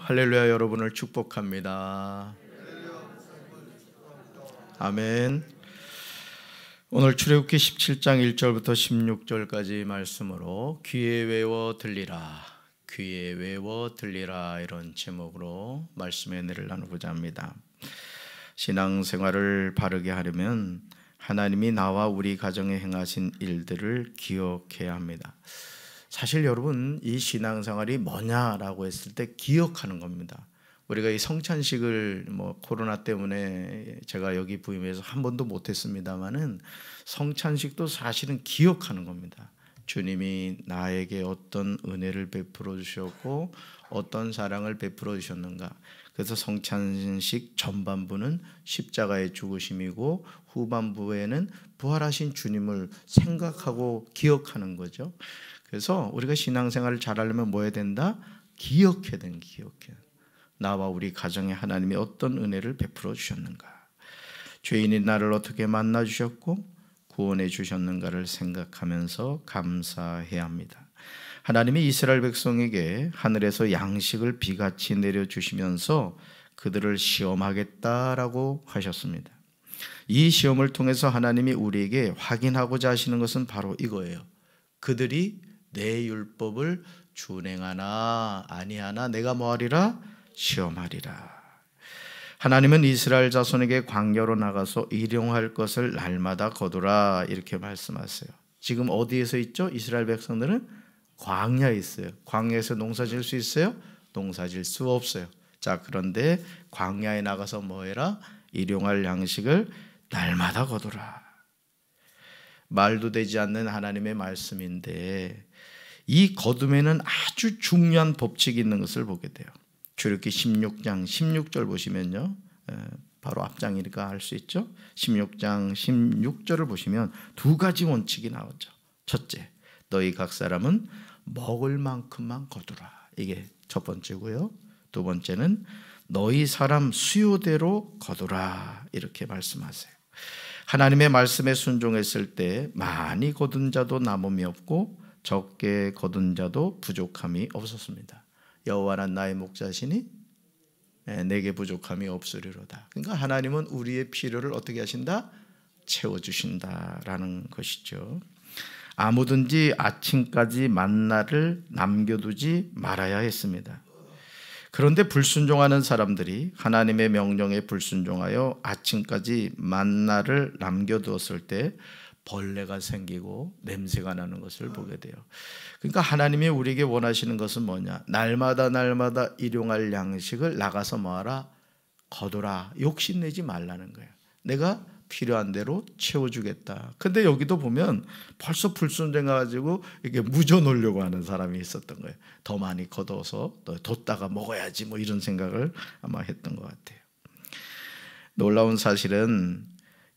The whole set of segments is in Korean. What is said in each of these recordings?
할렐루야. 여러분을 축복합니다. 아멘. 오늘 출애굽기 17장 1절부터 16절까지 말씀으로 귀에 외워 들리라, 귀에 외워 들리라, 이런 제목으로 말씀의 은혜를 나누고자 합니다. 신앙생활을 바르게 하려면 하나님이 나와 우리 가정에 행하신 일들을 기억해야 합니다. 사실 여러분, 이 신앙생활이 뭐냐라고 했을 때 기억하는 겁니다. 우리가 이 성찬식을 코로나 때문에 제가 여기 부임해서 한 번도 못했습니다만은 성찬식도 사실은 기억하는 겁니다. 주님이 나에게 어떤 은혜를 베풀어 주셨고 어떤 사랑을 베풀어 주셨는가. 그래서 성찬식 전반부는 십자가의 죽으심이고 후반부에는 부활하신 주님을 생각하고 기억하는 거죠. 그래서 우리가 신앙생활을 잘하려면 뭐 해야 된다? 기억해야 된다. 기억해. 나와 우리 가정에 하나님이 어떤 은혜를 베풀어 주셨는가, 죄인인 나를 어떻게 만나 주셨고 구원해 주셨는가를 생각하면서 감사해야 합니다. 하나님이 이스라엘 백성에게 하늘에서 양식을 비같이 내려주시면서 그들을 시험하겠다라고 하셨습니다. 이 시험을 통해서 하나님이 우리에게 확인하고자 하시는 것은 바로 이거예요. 그들이 내 율법을 준행하나 아니하나 내가 뭐하리라? 시험하리라. 하나님은 이스라엘 자손에게 광야로 나가서 일용할 것을 날마다 거두라, 이렇게 말씀하세요. 지금 어디에서 있죠? 이스라엘 백성들은 광야에 있어요. 광야에서 농사 지을 수 있어요? 농사 지을 수 없어요. 자, 그런데 광야에 나가서 뭐 해라? 일용할 양식을 날마다 거두라. 말도 되지 않는 하나님의 말씀인데 이 거둠에는 아주 중요한 법칙이 있는 것을 보게 돼요. 출애굽기 16장 16절 보시면요, 바로 앞장이니까 알 수 있죠. 16장 16절을 보시면 두 가지 원칙이 나오죠. 첫째, 너희 각 사람은 먹을 만큼만 거두라. 이게 첫 번째고요. 두 번째는 너희 사람 수요대로 거두라, 이렇게 말씀하세요. 하나님의 말씀에 순종했을 때 많이 거둔 자도 남음이 없고 적게 거둔 자도 부족함이 없었습니다. 여호와는 나의 목자시니 내게 부족함이 없으리로다. 그러니까 하나님은 우리의 필요를 어떻게 하신다? 채워주신다라는 것이죠. 아무든지 아침까지 만나를 남겨두지 말아야 했습니다. 그런데 불순종하는 사람들이 하나님의 명령에 불순종하여 아침까지 만나를 남겨두었을 때 벌레가 생기고 냄새가 나는 것을 보게 돼요. 그러니까 하나님이 우리에게 원하시는 것은 뭐냐? 날마다 일용할 양식을 나가서 뭐하라? 거두라. 욕심내지 말라는 거예요. 내가 필요한 대로 채워주겠다. 근데 여기도 보면 벌써 불순종해가지고 이렇게 묻어놓으려고 하는 사람이 있었던 거예요. 더 많이 거둬서 뒀다가 먹어야지 이런 생각을 아마 했던 것 같아요. 놀라운 사실은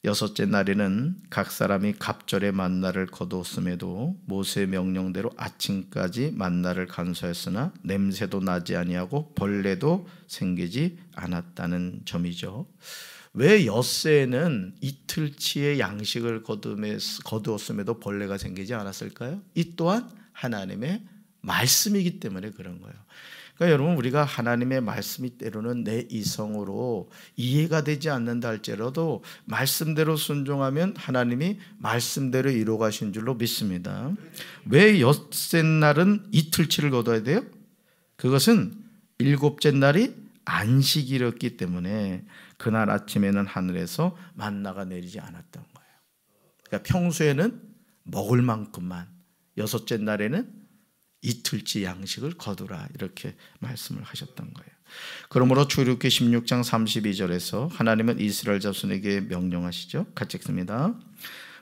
여섯째 날에는 각 사람이 갑절의 만나를 거두었음에도 모세의 명령대로 아침까지 만나를 간수했으나 냄새도 나지 아니하고 벌레도 생기지 않았다는 점이죠. 왜 엿새에는 이틀치의 양식을 거두었음에도 벌레가 생기지 않았을까요? 이 또한 하나님의 말씀이기 때문에 그런 거예요. 그러니까 여러분, 우리가 하나님의 말씀이 때로는 내 이성으로 이해가 되지 않는다 할지라도 말씀대로 순종하면 하나님이 말씀대로 이루어 가신 줄로 믿습니다. 왜 엿새 날은 이틀치를 거둬야 돼요? 그것은 일곱째 날이 안식일이었기 때문에 그날 아침에는 하늘에서 만나가 내리지 않았던 거예요. 그러니까 평소에는 먹을 만큼만, 여섯째 날에는 이틀치 양식을 거두라, 이렇게 말씀을 하셨던 거예요. 그러므로 출애굽기 16장 32절에서 하나님은 이스라엘 자손에게 명령하시죠. 같이 읽습니다.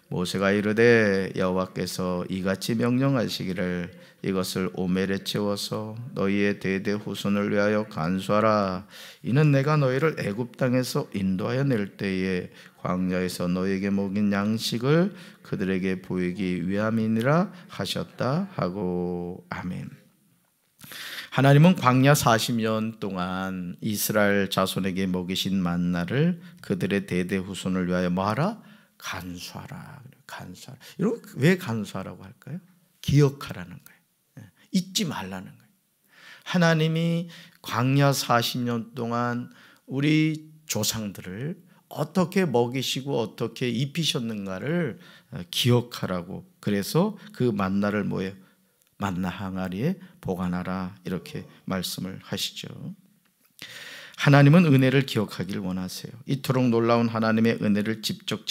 모세가 이르되 여호와께서 이같이 명령하시기를 이것을 오멜에 채워서 너희의 대대 후손을 위하여 간수하라. 이는 내가 너희를 애굽 땅에서 인도하여 낼 때에 광야에서 너희에게 먹인 양식을 그들에게 보이기 위함이니라 하셨다 하고. 아멘. 하나님은 광야 40년 동안 이스라엘 자손에게 먹이신 만나를 그들의 대대 후손을 위하여 뭐하라? 간수하라. 간수하라. 이런 왜 간수하라고 할까요? 기억하라는 거예요. 잊지 말라는 거예요. 하나님이 광야 40년 동안 우리 조상들을 어떻게 먹이시고 어떻게 입히셨는가를 기억하라고, 그래서 그 만나를 뭐예요? 만나 항아리에 보관하라, 이렇게 말씀을 하시죠. 하나님은 은혜를 기억하길 원하세요. 이토록 놀라운 하나님의 은혜를 직접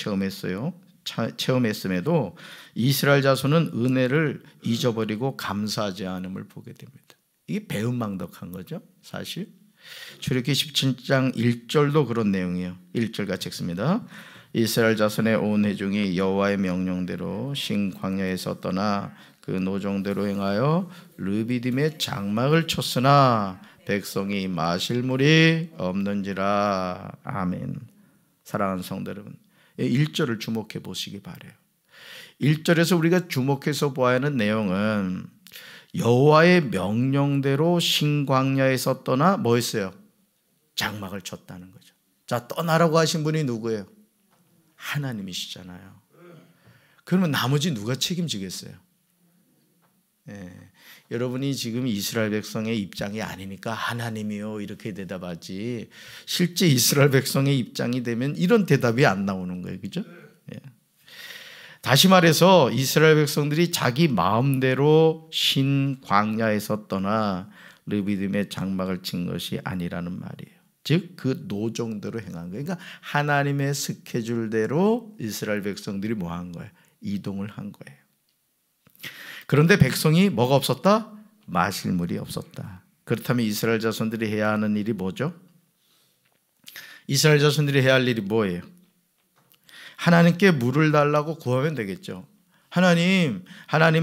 체험했음에도 이스라엘 자손은 은혜를 잊어버리고 감사하지 않음을 보게 됩니다. 이게 배은망덕한 거죠, 사실. 출애굽기 17장 1절도 그런 내용이에요. 1절 같이 읽습니다. 이스라엘 자손의 온 회중이 여호와의 명령대로 신 광야에서 떠나 그 노정대로 행하여 르비딤의 장막을 쳤으나 백성이 마실 물이 없는지라. 아멘. 사랑하는 성도 여러분, 1절을 주목해 보시기 바라요. 1절에서 우리가 주목해서 보아야 하는 내용은 여호와의 명령대로 신광야에서 떠나 뭐 했어요? 장막을 쳤다는 거죠. 자, 떠나라고 하신 분이 누구예요? 하나님이시잖아요. 그러면 나머지 누가 책임지겠어요? 여러분이 지금 이스라엘 백성의 입장이 아니니까 하나님이요 이렇게 대답하지, 실제 이스라엘 백성의 입장이 되면 이런 대답이 안 나오는 거예요. 그죠? 다시 말해서 이스라엘 백성들이 자기 마음대로 신 광야에서 떠나 르비딤의 장막을 친 것이 아니라는 말이에요. 즉 그 노정대로 행한 거예요. 그러니까 하나님의 스케줄대로 이스라엘 백성들이 뭐 한 거예요? 이동을 한 거예요. 그런데 백성이 뭐가 없었다? 마실 물이 없었다. 그렇다면 이스라엘 자손들이 해야 하는 일이 뭐죠? 이스라엘 자손들이 해야 할 일이 뭐예요? 하나님께 물을 달라고 구하면 되겠죠. 하나님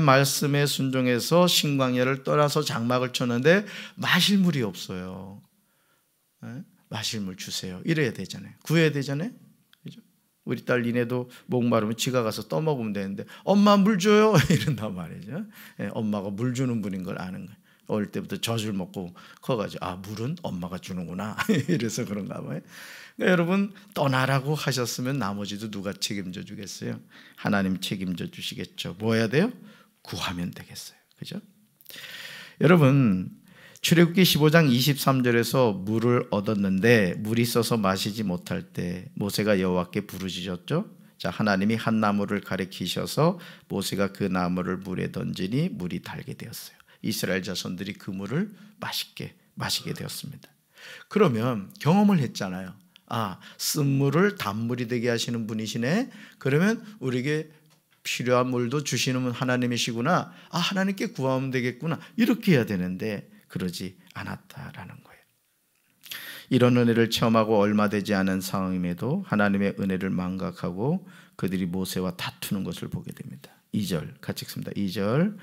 말씀에 순종해서 신광야를 떠나서 장막을 쳤는데 마실 물이 없어요. 마실 물 주세요. 이래야 되잖아요. 구해야 되잖아요. 그죠? 우리 딸 니네도 목마르면 지가 가서 떠먹으면 되는데 엄마 물 줘요 이런단 말이죠. 엄마가 물 주는 분인 걸 아는 거예요. 어릴 때부터 젖을 먹고 커가지고 아, 물은 엄마가 주는구나 이래서 그런가 봐요. 그러니까 여러분, 떠나라고 하셨으면 나머지도 누가 책임져 주겠어요? 하나님 책임져 주시겠죠. 뭐 해야 돼요? 구하면 되겠어요. 그죠? 여러분, 출애굽기 15장 23절에서 물을 얻었는데 물이 있어서 마시지 못할 때 모세가 여호와께 부르짖었죠. 자, 하나님이 한 나무를 가리키셔서 모세가 그 나무를 물에 던지니 물이 달게 되었어요. 이스라엘 자손들이 그 물을 맛있게 마시게 되었습니다. 그러면 경험을 했잖아요. 아, 쓴물을 단물이 되게 하시는 분이시네. 그러면 우리에게 필요한 물도 주시는 분 하나님이시구나. 아, 하나님께 구하면 되겠구나. 이렇게 해야 되는데 그러지 않았다라는 거예요. 이런 은혜를 체험하고 얼마 되지 않은 상황임에도 하나님의 은혜를 망각하고 그들이 모세와 다투는 것을 보게 됩니다. 2절 같이 읽습니다. 2절,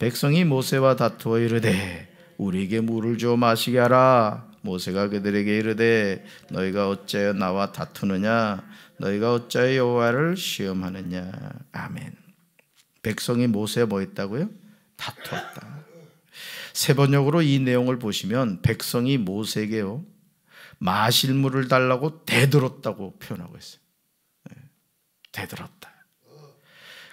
백성이 모세와 다투어 이르되 우리에게 물을 주어 마시게 하라. 모세가 그들에게 이르되 너희가 어찌하여 나와 다투느냐? 너희가 어찌하여 여호와를 시험하느냐? 아멘. 백성이 모세와 뭐 했다고요? 다투었다. 세 번역으로 이 내용을 보시면 백성이 모세에게요 마실 물을 달라고 대들었다고 표현하고 있어요. 대들었다.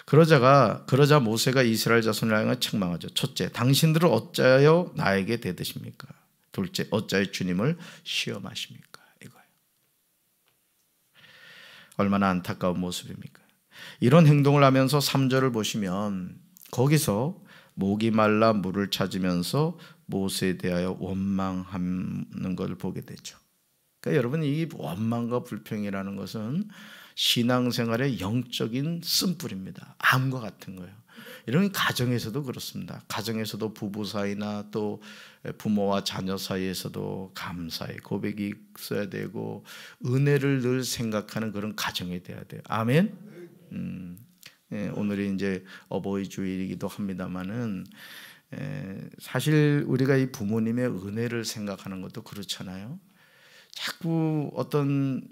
그러자 모세가 이스라엘 자손을 향해 책망하죠. 첫째, 당신들은 어찌하여 나에게 대드십니까? 둘째, 어찌하여 주님을 시험하십니까? 이거예요. 얼마나 안타까운 모습입니까? 이런 행동을 하면서 3절을 보시면 거기서 목이 말라 물을 찾으면서 모세에 대하여 원망하는 것을 보게 되죠. 그러니까 여러분, 이 원망과 불평이라는 것은 신앙생활의 영적인 쓴뿌리입니다. 암과 같은 거예요. 이런 가정에서도 그렇습니다. 가정에서도 부부 사이나 또 부모와 자녀 사이에서도 감사의 고백이 있어야 되고 은혜를 늘 생각하는 그런 가정이 돼야 돼요. 아멘. 오늘이 이제 어버이 주일이기도 합니다만은 사실 우리가 이 부모님의 은혜를 생각하는 것도 그렇잖아요. 자꾸 어떤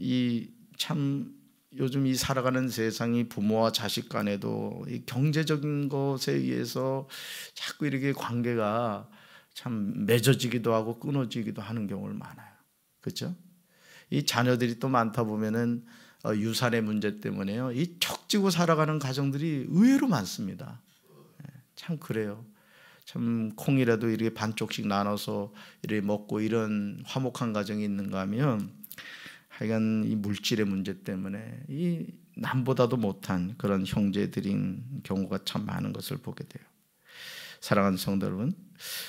요즘 이 살아가는 세상이 부모와 자식 간에도 이 경제적인 것에 의해서 자꾸 이렇게 관계가 참 맺어지기도 하고 끊어지기도 하는 경우가 많아요. 그렇죠? 이 자녀들이 또 많다 보면은 유산의 문제 때문에요. 이 척지고 살아가는 가정들이 의외로 많습니다. 참 그래요. 참 콩이라도 이렇게 반쪽씩 나눠서 이렇게 먹고 이런 화목한 가정이 있는가 하면 하여간 이 물질의 문제 때문에 이 남보다도 못한 그런 형제들인 경우가 참 많은 것을 보게 돼요. 사랑하는 성도 여러분,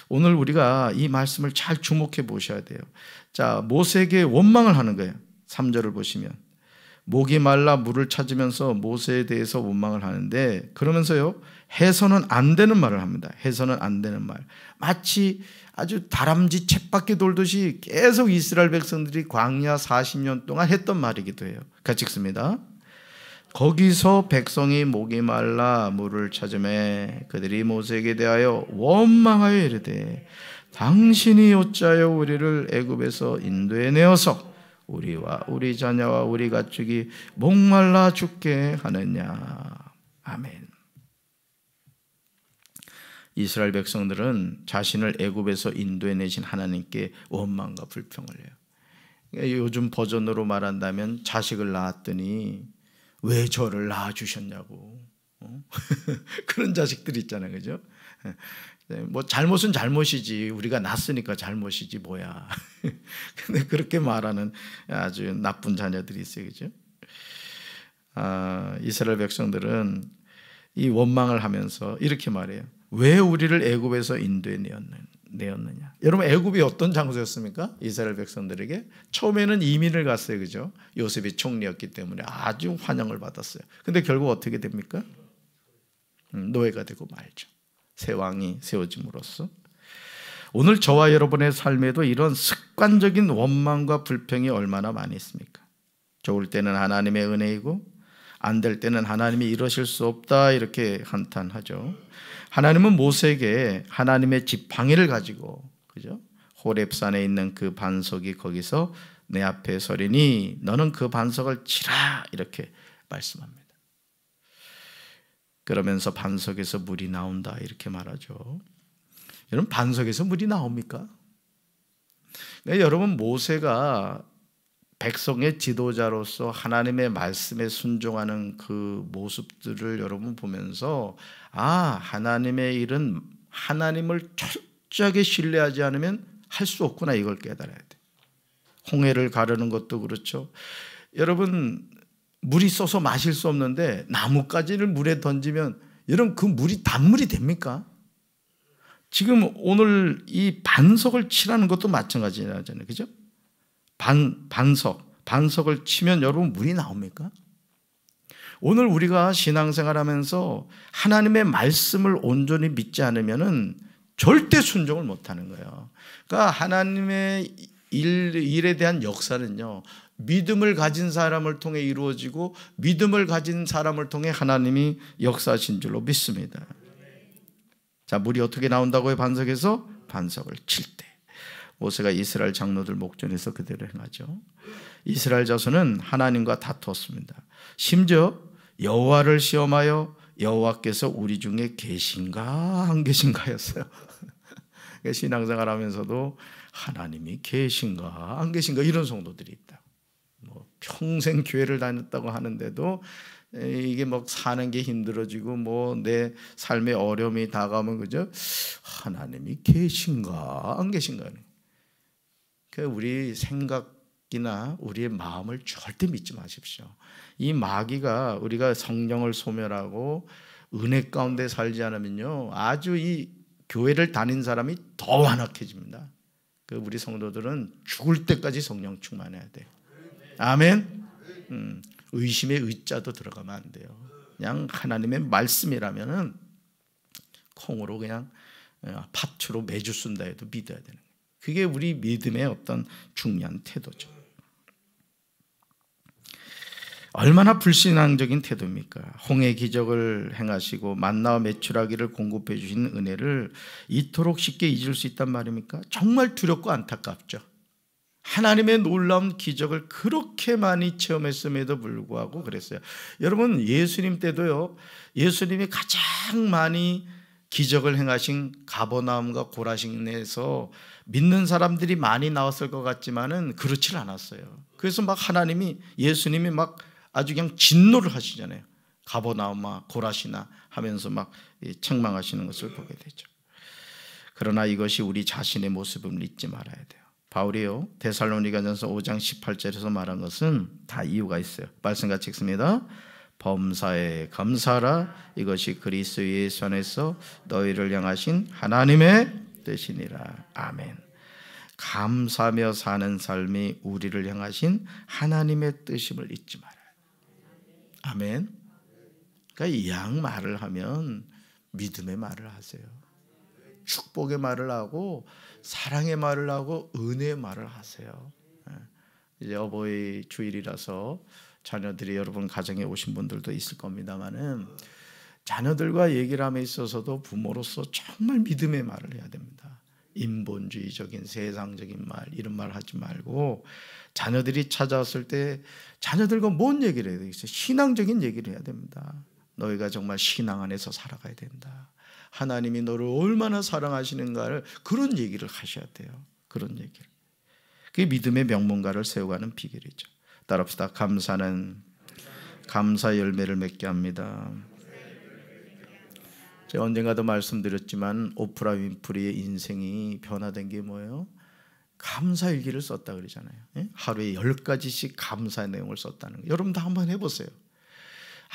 오늘 우리가 이 말씀을 잘 주목해 보셔야 돼요. 자, 모세에게 원망을 하는 거예요. 3절을 보시면 목이 말라 물을 찾으면서 모세에 대해서 원망을 하는데, 그러면서요 해서는 안 되는 말을 합니다. 해서는 안 되는 말, 마치 아주 다람쥐 쳇바퀴 돌듯이 계속 이스라엘 백성들이 광야 40년 동안 했던 말이기도 해요. 같이 읽습니다. 거기서 백성이 목이 말라 물을 찾으매 그들이 모세에게 대하여 원망하여 이르되 당신이 어찌하여 우리를 애굽에서 인도해 내어서 우리와 우리 자녀와 우리 가축이 목말라 죽게 하느냐. 아멘. 이스라엘 백성들은 자신을 애굽에서 인도해 내신 하나님께 원망과 불평을 해요. 요즘 버전으로 말한다면 자식을 낳았더니 왜 저를 낳아주셨냐고. 그런 자식들이 있잖아요, 그죠? 뭐 잘못은 잘못이지, 우리가 낳았으니까 잘못이지 뭐야. 근데 그렇게 말하는 아주 나쁜 자녀들이 있어요, 그죠? 이스라엘 백성들은 이 원망을 하면서 이렇게 말해요. 왜 우리를 애굽에서 인도해 내었느냐. 여러분, 애굽이 어떤 장소였습니까? 이스라엘 백성들에게 처음에는 이민을 갔어요, 그죠? 요셉이 총리였기 때문에 아주 환영을 받았어요. 근데 결국 어떻게 됩니까? 노예가 되고 말죠. 새 왕이 세워짐으로써. 오늘 저와 여러분의 삶에도 이런 습관적인 원망과 불평이 얼마나 많이 있습니까? 좋을 때는 하나님의 은혜이고 안 될 때는 하나님이 이러실 수 없다 이렇게 한탄하죠. 하나님은 모세에게 하나님의 지팡이를 가지고, 그죠? 호렙산에 있는 그 반석이 거기서 내 앞에 서리니 너는 그 반석을 치라 이렇게 말씀합니다. 그러면서 반석에서 물이 나온다 이렇게 말하죠. 여러분, 반석에서 물이 나옵니까? 그러니까 여러분, 모세가 백성의 지도자로서 하나님의 말씀에 순종하는 그 모습들을 여러분 보면서 하나님의 일은 하나님을 철저하게 신뢰하지 않으면 할 수 없구나, 이걸 깨달아야 돼. 홍해를 가르는 것도 그렇죠. 여러분, 물이 쏘서 마실 수 없는데 나뭇가지를 물에 던지면 여러분 그 물이 단물이 됩니까? 지금 오늘 이 반석을 치라는 것도 마찬가지잖아요, 그죠? 반석을 치면 여러분 물이 나옵니까? 오늘 우리가 신앙생활하면서 하나님의 말씀을 온전히 믿지 않으면은 절대 순종을 못하는 거예요. 그러니까 하나님의 일에 대한 역사는요, 믿음을 가진 사람을 통해 이루어지고 믿음을 가진 사람을 통해 하나님이 역사하신 줄로 믿습니다. 자, 물이 어떻게 나온다고요? 반석에서 반석을 칠 때. 모세가 이스라엘 장로들 목전에서 그대로 행하죠. 이스라엘 자손은 하나님과 다투었습니다. 심지어 여호와를 시험하여 여호와께서 우리 중에 계신가 안 계신가였어요. 신앙생활하면서도 하나님이 계신가 안 계신가 이런 성도들이 있다. 뭐 평생 교회를 다녔다고 하는데도 이게 뭐 사는 게 힘들어지고 뭐 내 삶에 어려움이 다가오면, 그죠? 하나님이 계신가 안 계신가. 우리 생각이나 우리의 마음을 절대 믿지 마십시오. 이 마귀가 우리가 성령을 소멸하고 은혜 가운데 살지 않으면요, 아주 이 교회를 다닌 사람이 더 완악해집니다. 우리 성도들은 죽을 때까지 성령 충만해야 돼요. 아멘. 의심의 의자도 들어가면 안 돼요. 그냥 하나님의 말씀이라면은 콩으로 그냥 팥으로 매주 쓴다 해도 믿어야 되는 거예요. 그게 우리 믿음의 어떤 중요한 태도죠. 얼마나 불신앙적인 태도입니까? 홍해 기적을 행하시고 만나와 메추라기를 공급해 주신 은혜를 이토록 쉽게 잊을 수 있단 말입니까? 정말 두렵고 안타깝죠. 하나님의 놀라운 기적을 그렇게 많이 체험했음에도 불구하고 그랬어요. 여러분, 예수님 때도요, 예수님이 가장 많이 기적을 행하신 가버나움과 고라신에서 믿는 사람들이 많이 나왔을 것 같지만은 그렇지 않았어요. 그래서 막 하나님이, 예수님이 막 아주 그냥 진노를 하시잖아요. 가버나움아 고라시나 하면서 막 책망하시는 것을 보게 되죠. 그러나 이것이 우리 자신의 모습을 잊지 말아야 돼요. 바울이요 데살로니가전서 5장 18절에서 말한 것은 다 이유가 있어요. 말씀 같이 읽습니다. 범사에 감사하라. 이것이 그리스도 예수 안에서 너희를 향하신 하나님의 뜻이니라. 아멘. 감사하며 사는 삶이 우리를 향하신 하나님의 뜻임을 잊지 말아요. 아멘. 그러니까 이 양 말을 하면 믿음의 말을 하세요. 축복의 말을 하고 사랑의 말을 하고 은혜의 말을 하세요. 이제 어버이 주일이라서 자녀들이 여러분 가정에 오신 분들도 있을 겁니다만은 자녀들과 얘기를 함에 있어서도 부모로서 정말 믿음의 말을 해야 됩니다. 인본주의적인 세상적인 말 이런 말 하지 말고 자녀들이 찾아왔을 때 자녀들과 뭔 얘기를 해야 되겠어요? 신앙적인 얘기를 해야 됩니다. 너희가 정말 신앙 안에서 살아가야 된다. 하나님이 너를 얼마나 사랑하시는가를 그런 얘기를 하셔야 돼요. 그런 얘기를. 그게 믿음의 명문가를 세워가는 비결이죠. 따라합시다. 감사는 감사 열매를 맺게 합니다. 제가 언젠가도 말씀드렸지만 오프라 윈프리의 인생이 변화된 게 뭐예요? 감사일기를 썼다 그러잖아요. 하루에 10가지씩 감사의 내용을 썼다는 거. 여러분 다 한번 해보세요.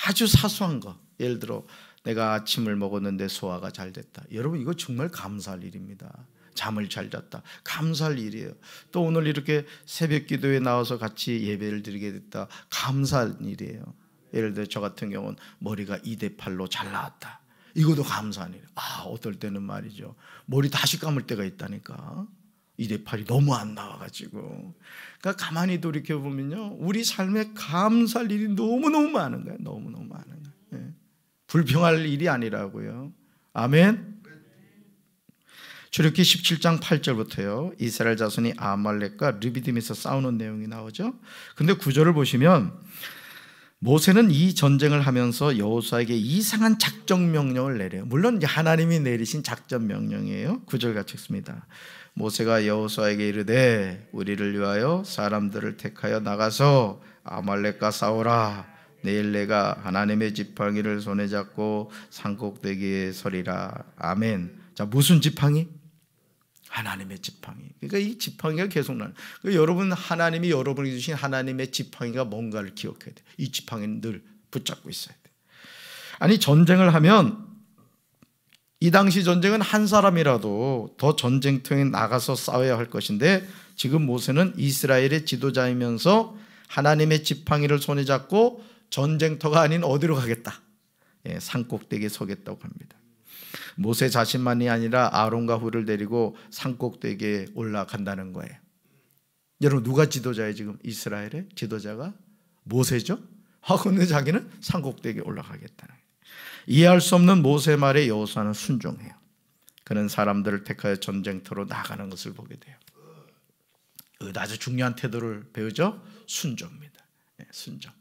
아주 사소한 거. 예를 들어 내가 아침을 먹었는데 소화가 잘 됐다. 여러분 이거 정말 감사할 일입니다. 잠을 잘 잤다. 감사할 일이에요. 또 오늘 이렇게 새벽 기도에 나와서 같이 예배를 드리게 됐다. 감사할 일이에요. 예를 들어 저 같은 경우는 머리가 2대8로 잘 나왔다. 이것도 감사한 일이에요. 어떨 때는 말이죠. 머리 다시 감을 때가 있다니까. 2대8이 너무 안 나와가지고. 그러니까 가만히 돌이켜보면요. 우리 삶에 감사할 일이 너무너무 많은 거예요. 너무너무 많은 거예요. 예. 불평할 일이 아니라고요. 아멘. 출애굽기 17장 8절부터요. 이스라엘 자손이 아말렉과 르비딤에서 싸우는 내용이 나오죠. 근데 9절을 보시면 모세는 이 전쟁을 하면서 여호수아에게 이상한 작전 명령을 내려요. 물론 이제 하나님이 내리신 작전 명령이에요. 9절 같이 읽습니다. 모세가 여호수아에게 이르되 우리를 위하여 사람들을 택하여 나가서 아말렉과 싸우라. 내일 내가 하나님의 지팡이를 손에 잡고 산꼭대기에 서리라. 아멘. 자, 무슨 지팡이? 하나님의 지팡이. 그러니까 이 지팡이가 계속 나는. 그러니까 여러분 하나님이 여러분에게 주신 하나님의 지팡이가 뭔가를 기억해야 돼. 이 지팡이는 늘 붙잡고 있어야 돼. 아니 전쟁을 하면 이 당시 전쟁은 한 사람이라도 더 전쟁터에 나가서 싸워야 할 것인데 지금 모세는 이스라엘의 지도자이면서 하나님의 지팡이를 손에 잡고 전쟁터가 아닌 어디로 가겠다? 산꼭대기에 서겠다고 합니다. 모세 자신만이 아니라 아론과 훌을 데리고 산꼭대기에 올라간다는 거예요. 여러분 누가 지도자예요? 지금 이스라엘의 지도자가 모세죠? 근데 자기는 산꼭대기에 올라가겠다는 거예요. 이해할 수 없는 모세 말에 여호수아는 순종해요. 그는 사람들을 택하여 전쟁터로 나가는 것을 보게 돼요. 아주 중요한 태도를 배우죠? 순종입니다. 순종.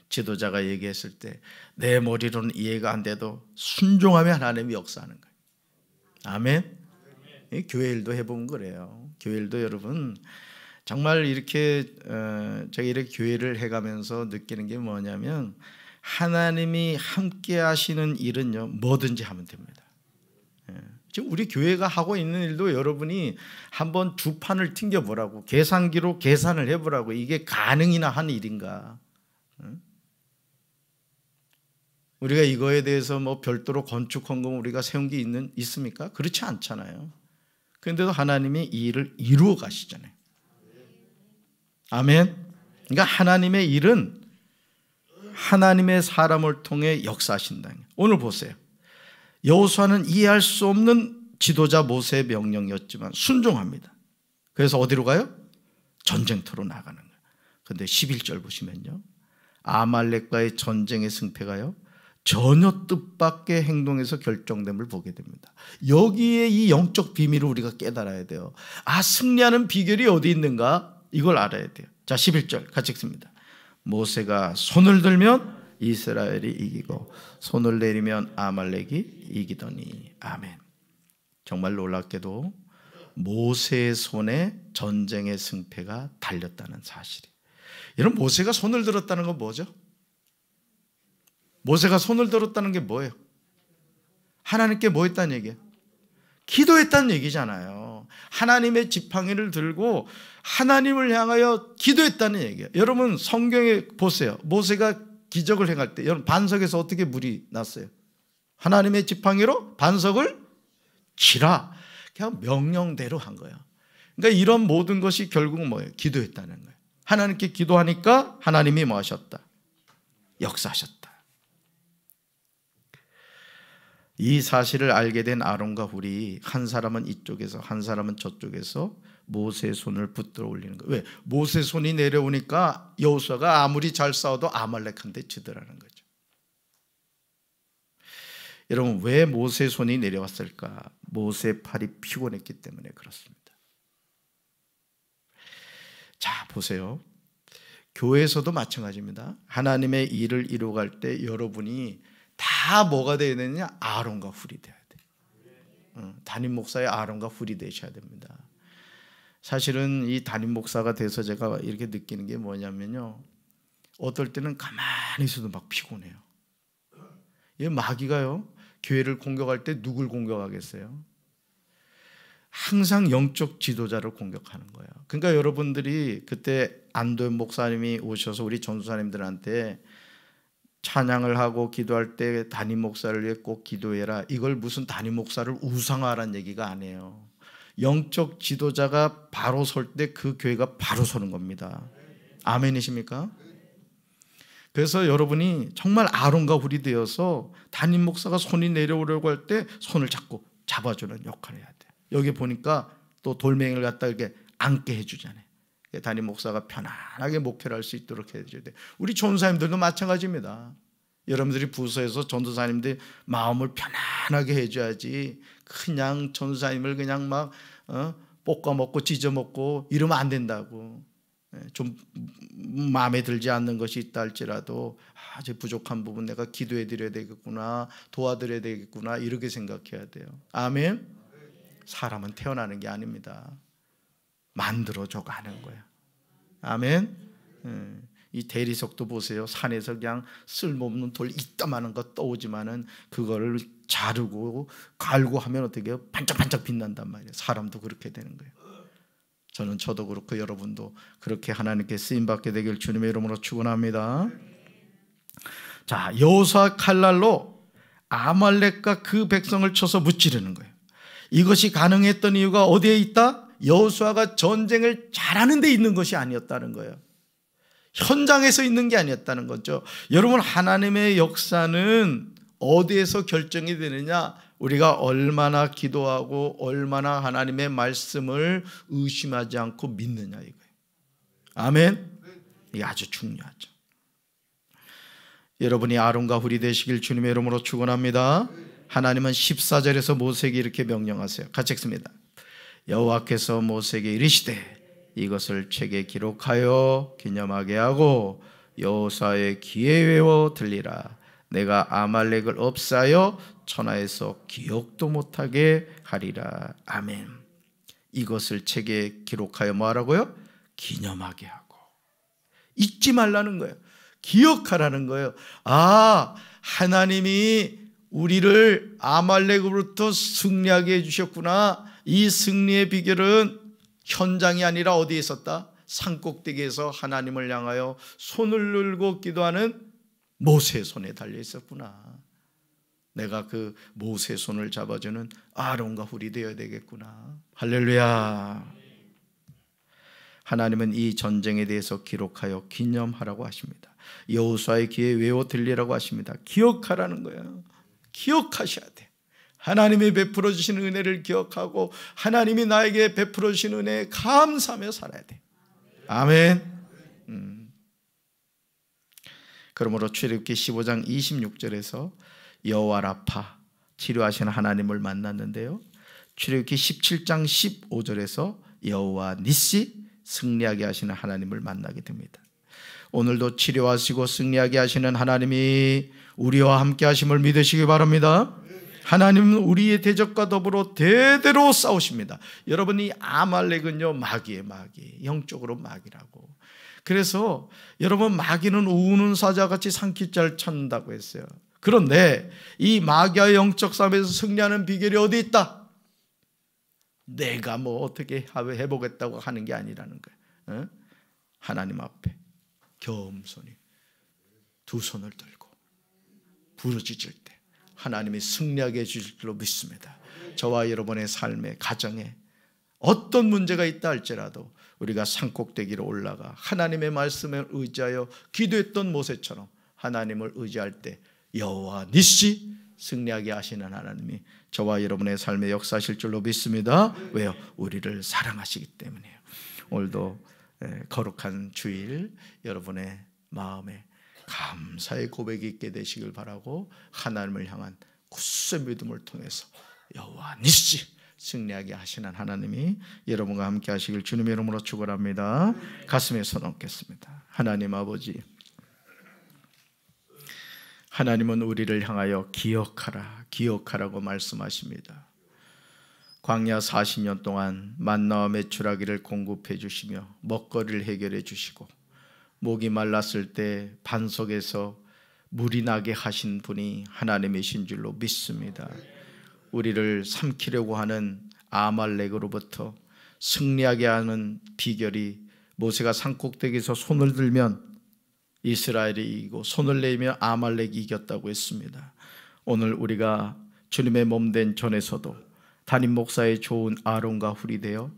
지도자가 얘기했을 때 내 머리로는 이해가 안 돼도 순종하면 하나님이 역사하는 거예요. 아멘. 교회 일도 해보면 그래요. 교회 일도 여러분 정말 이렇게 제가 이렇게 교회를 해가면서 느끼는 게 뭐냐면 하나님이 함께 하시는 일은요 뭐든지 하면 됩니다. 지금 우리 교회가 하고 있는 일도 여러분이 한번 두 판을 튕겨보라고 계산기로 계산을 해보라고 이게 가능이나 한 일인가. 우리가 이거에 대해서 뭐 별도로 건축 헌금 우리가 세운 게 있습니까? 그렇지 않잖아요. 그런데도 하나님이 이 일을 이루어 가시잖아요. 아멘. 그러니까 하나님의 일은 하나님의 사람을 통해 역사하신다. 오늘 보세요. 여호수아는 이해할 수 없는 지도자 모세의 명령이었지만 순종합니다. 그래서 어디로 가요? 전쟁터로 나가는 거예요. 그런데 11절 보시면요. 아말렉과의 전쟁의 승패가요. 전혀 뜻밖의 행동에서 결정됨을 보게 됩니다. 여기에 이 영적 비밀을 우리가 깨달아야 돼요. 승리하는 비결이 어디 있는가? 이걸 알아야 돼요. 자, 11절 같이 읽습니다. 모세가 손을 들면 이스라엘이 이기고 손을 내리면 아말렉이 이기더니. 아멘. 정말 놀랍게도 모세의 손에 전쟁의 승패가 달렸다는 사실이. 여러분 모세가 손을 들었다는 건 뭐죠? 모세가 손을 들었다는 게 뭐예요? 하나님께 뭐 했다는 얘기예요? 기도했다는 얘기잖아요. 하나님의 지팡이를 들고 하나님을 향하여 기도했다는 얘기예요. 여러분 성경에 보세요. 모세가 기적을 행할 때 여러분 반석에서 어떻게 물이 났어요? 하나님의 지팡이로 반석을 치라. 그냥 명령대로 한 거예요. 그러니까 이런 모든 것이 결국은 뭐예요? 기도했다는 거예요. 하나님께 기도하니까 하나님이 뭐 하셨다? 역사하셨다. 이 사실을 알게 된 아론과 훌이 한 사람은 이쪽에서 한 사람은 저쪽에서 모세의 손을 붙들어 올리는 거예요. 왜? 모세 손이 내려오니까 여호수아가 아무리 잘 싸워도 아말렉한테 지더라는 거죠. 여러분 왜 모세의 손이 내려왔을까? 모세의 팔이 피곤했기 때문에 그렇습니다. 자 보세요. 교회에서도 마찬가지입니다. 하나님의 일을 이루어갈 때 여러분이 다 뭐가 되어야 되느냐? 아론과 훌이 되어야 돼요. 담임 목사의 아론과 훌이 되셔야 됩니다. 사실은 이 담임 목사가 돼서 제가 이렇게 느끼는 게 뭐냐면요, 어떨 때는 가만히 있어도 막 피곤해요. 이 마귀가요 교회를 공격할 때 누굴 공격하겠어요? 항상 영적 지도자를 공격하는 거예요. 그러니까 여러분들이 그때 안도현 목사님이 오셔서 우리 전도사님들한테 찬양을 하고 기도할 때 담임 목사를 위해 꼭 기도해라, 이걸 무슨 담임 목사를 우상화하라는 얘기가 아니에요. 영적 지도자가 바로 설 때 그 교회가 바로 서는 겁니다. 아멘이십니까? 그래서 여러분이 정말 아론과 훌이 되어서 담임 목사가 손이 내려오려고 할 때 손을 잡고 잡아주는 역할을 해야 돼요. 여기 보니까 또 돌멩이를 갖다 이렇게 앉게 해주잖아요. 담임 목사가 편안하게 목회를 할 수 있도록 해줘야 돼요. 우리 전도사님들도 마찬가지입니다. 여러분들이 부서에서 전도사님들 마음을 편안하게 해줘야지 그냥 전도사님을 그냥 막 볶아먹고 찢어먹고 이러면 안 된다고. 좀 마음에 들지 않는 것이 있다 할지라도 제 부족한 부분 내가 기도해 드려야 되겠구나, 도와드려야 되겠구나, 이렇게 생각해야 돼요. 아멘. 사람은 태어나는 게 아닙니다. 만들어져 가는 거야. 아멘. 이 대리석도 보세요. 산에서 그냥 쓸모없는 돌 이따만한 거 떠오지만은 그거를 자르고 갈고 하면 어떻게 해요? 반짝반짝 빛난단 말이에요. 사람도 그렇게 되는 거예요. 저도 그렇고 여러분도 그렇게 하나님께 쓰임받게 되길 주님의 이름으로 축원합니다. 자, 여호수아 칼날로 아말렉과 그 백성을 쳐서 무찌르는 거예요. 이것이 가능했던 이유가 어디에 있다? 여호수아가 전쟁을 잘하는 데 있는 것이 아니었다는 거예요. 현장에서 있는 게 아니었다는 거죠. 여러분, 하나님의 역사는 어디에서 결정이 되느냐? 우리가 얼마나 기도하고 얼마나 하나님의 말씀을 의심하지 않고 믿느냐 이거예요. 아멘. 이게 아주 중요하죠. 여러분이 아론과 훌이 되시길 주님의 이름으로 축원합니다. 하나님은 14절에서 모세에게 이렇게 명령하세요. 같이 읽습니다. 여호와께서 모세에게 이르시되 이것을 책에 기록하여 기념하게 하고 여호수아의 귀에 외워 들리라. 내가 아말렉을 없사여 천하에서 기억도 못하게 하리라. 아멘. 이것을 책에 기록하여 뭐하라고요? 기념하게 하고. 잊지 말라는 거예요. 기억하라는 거예요. 아, 하나님이 우리를 아말렉으로부터 승리하게 해주셨구나. 이 승리의 비결은 현장이 아니라 어디에 있었다? 산꼭대기에서 하나님을 향하여 손을 들고 기도하는 모세의 손에 달려 있었구나. 내가 그 모세의 손을 잡아주는 아론과 훌이 되어야 되겠구나. 할렐루야. 하나님은 이 전쟁에 대해서 기록하여 기념하라고 하십니다. 여호수아의 귀에 외워 들리라고 하십니다. 기억하라는 거예요. 기억하셔야 돼. 하나님이 베풀어 주시는 은혜를 기억하고 하나님이 나에게 베풀어 주신 은혜에 감사하며 살아야 돼. 아멘. 그러므로 출애굽기 15장 26절에서 여호와 라파 치료하시는 하나님을 만났는데요, 출애굽기 17장 15절에서 여호와 니시 승리하게 하시는 하나님을 만나게 됩니다. 오늘도 치료하시고 승리하게 하시는 하나님이 우리와 함께 하심을 믿으시기 바랍니다. 하나님은 우리의 대적과 더불어 대대로 싸우십니다. 여러분이 아말렉은요 마귀예요. 마귀, 영적으로 마귀라고. 그래서 여러분, 마귀는 우는 사자같이 산기자를 찾는다고 했어요. 그런데 이 마귀와 영적 싸움에서 승리하는 비결이 어디 있다? 내가 뭐 어떻게 해보겠다고 하는 게 아니라는 거예요. 하나님 앞에 겸손히 두 손을 들고 부르짖을 때 하나님이 승리하게 해주실 줄로 믿습니다. 저와 여러분의 삶의 가정에 어떤 문제가 있다 할지라도 우리가 산꼭대기로 올라가 하나님의 말씀을 의지하여 기도했던 모세처럼 하나님을 의지할 때 여호와 니시 승리하게 하시는 하나님이 저와 여러분의 삶에 역사하실 줄로 믿습니다. 왜요? 우리를 사랑하시기 때문이에요. 오늘도 거룩한 주일 여러분의 마음에 감사의 고백이 있게 되시길 바라고 하나님을 향한 굳은 믿음을 통해서 여호와 니시 승리하게 하시는 하나님이 여러분과 함께 하시길 주님의 이름으로 축원합니다. 가슴에 손 얹겠습니다. 하나님 아버지, 하나님은 우리를 향하여 기억하라, 기억하라고 말씀하십니다. 광야 40년 동안 만나와 메추라기를 공급해 주시며 먹거리를 해결해 주시고 목이 말랐을 때 반석에서 물이 나게 하신 분이 하나님이신 줄로 믿습니다. 우리를 삼키려고 하는 아말렉으로부터 승리하게 하는 비결이 모세가 산꼭대기에서 손을 들면 이스라엘이 이기고 손을 내밀면 아말렉이 이겼다고 했습니다. 오늘 우리가 주님의 몸된 전에서도 담임 목사의 좋은 아론과 훌이 되어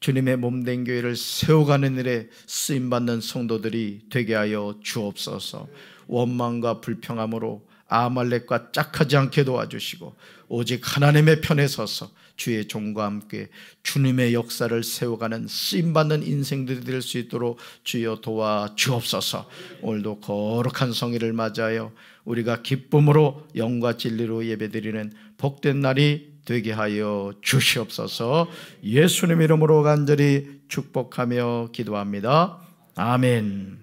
주님의 몸된 교회를 세워가는 일에 쓰임받는 성도들이 되게 하여 주옵소서. 원망과 불평함으로 아말렉과 짝하지 않게 도와주시고 오직 하나님의 편에 서서 주의 종과 함께 주님의 역사를 세워가는 쓰임받는 인생들이 될 수 있도록 주여 도와주옵소서. 오늘도 거룩한 성일을 맞이하여 우리가 기쁨으로 영과 진리로 예배드리는 복된 날이 되게 하여 주시옵소서. 예수님 이름으로 간절히 축복하며 기도합니다. 아멘.